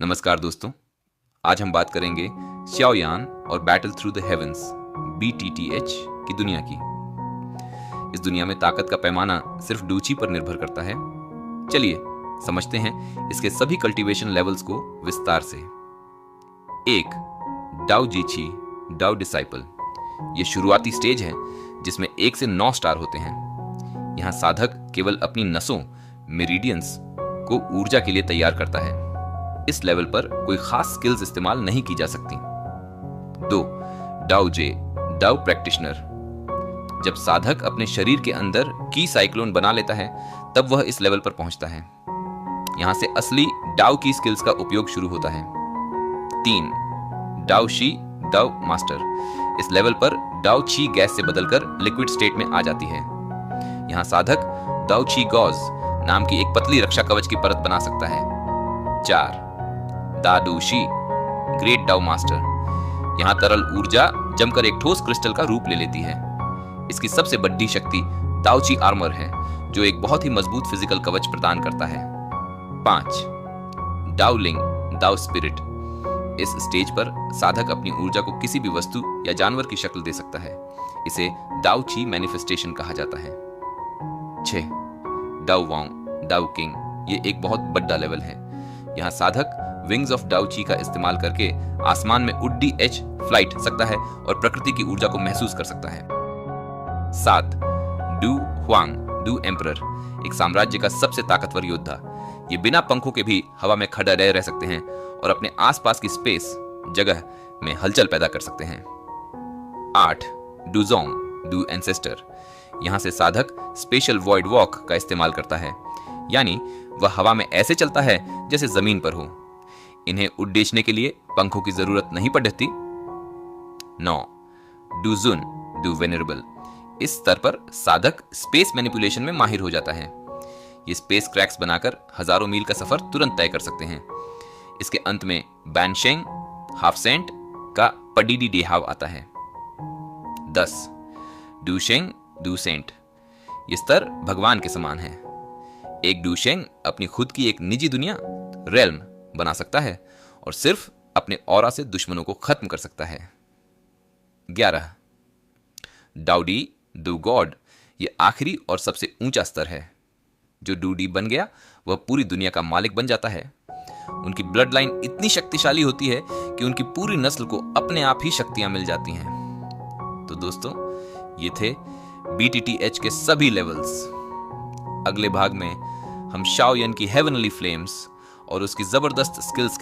नमस्कार दोस्तों, आज हम बात करेंगे श्याओयान और battle through the heavens BTTH की दुनिया की। इस दुनिया में ताकत का पैमाना सिर्फ डूची पर निर्भर करता है। चलिए समझते हैं इसके सभी कल्टीवेशन लेवल्स को विस्तार से। 1. डाउ जीची डाउ डिसाइपल। ये शुरुआती स्टेज है जिसमें 1 से 9 स्टार होते हैं। यहाँ साधक केवल अपनी नसों मेरिडियंस को ऊर्जा के लिए तैयार करता है। इस लेवल पर कोई खास स्किल्स इस्तेमाल नहीं की जा सकती। 2. डाउ जे डाउ प्रैक्टिशनर। जब साधक अपने शरीर के अंदर की साइक्लोन बना लेता है तब वह इस लेवल पर पहुंचता है। यहां से असली डाउ की स्किल्स का उपयोग शुरू होता है। 3. डाउ शी डाउ मास्टर। इस लेवल पर डाउ ची गैस से बदलकर लिक्विड स्टेट में आ जाती है। यहां साधक डाउ ची गॉज नाम की एक पतली रक्षा कवच की परत बना सकता है। 4. दाडूशी ग्रेट डाउ मास्टर। यहां तरल ऊर्जा जमकर एक ठोस क्रिस्टल का रूप ले लेती है। इसकी सबसे बड़ी शक्ति दाउची आर्मर है जो एक बहुत ही मजबूत फिजिकल कवच प्रदान करता है। 5. डाउलिंग दाउ स्पिरिट। इस स्टेज पर साधक अपनी ऊर्जा को किसी भी वस्तु या जानवर की शक्ल दे सकता है। इसे दाउ ची मैनिफेस्टेशन कहा जाता है। 6. डाउ वांग डाउ किंग। ये एक बहुत बड़ा लेवल है। यहाँ साधक विंग्स ऑफ डाउ ची का इस्तेमाल करके आसमान में उड्डी एच फ्लाइट सकता है और प्रकृति की ऊर्जा को महसूस कर सकता है। 7. Do Huang do emperor. एक साम्राज्य का सबसे ताकतवर योद्धा। ये बिना पंखों के भी हवा में खड़ा रह सकते हैं और अपने आसपास की स्पेस जगह में हलचल पैदा कर सकते हैं। 8. डूजोंग डू एंसेस्टर। यहां से साधक स्पेशल वॉइड वॉक का इस्तेमाल करता है, यानी वह हवा में ऐसे चलता है जैसे जमीन पर हो। इन्हें उड्डेशने के लिए पंखों की जरूरत नहीं पड़ती। 9. डूजुन डू वेनरेबल। इस स्तर पर साधक स्पेस मैनिपुलेशन में माहिर हो जाता है। ये स्पेस क्रैक्स बनाकर हजारों मील का सफर तुरंत तय कर सकते हैं। इसके अंत में बैनशेंग हाफ सेंट का पडीडी डेहाव आता है। 10. डूशेंग डू सेंट। ये स्तर भगवान के समान है। एक डूशेंग अपनी खुद की एक निजी दुनिया रेल्म बना सकता है और सिर्फ अपने ऑरा से दुश्मनों को खत्म कर सकता है। 11. डाउडी डू गॉड। ये आखिरी और सबसे ऊंचा स्तर है। जो डूडी बन गया वह पूरी दुनिया का मालिक बन जाता है। उनकी ब्लड लाइन इतनी शक्तिशाली होती है कि उनकी पूरी नस्ल को अपने आप ही शक्तियां मिल जाती हैं। तो दोस्तों, ये थे BTTH के सभी लेवल्स। अगले भाग में हम शाओयान की हेवनली फ्लेम्स और उसकी जबरदस्त स्किल्स के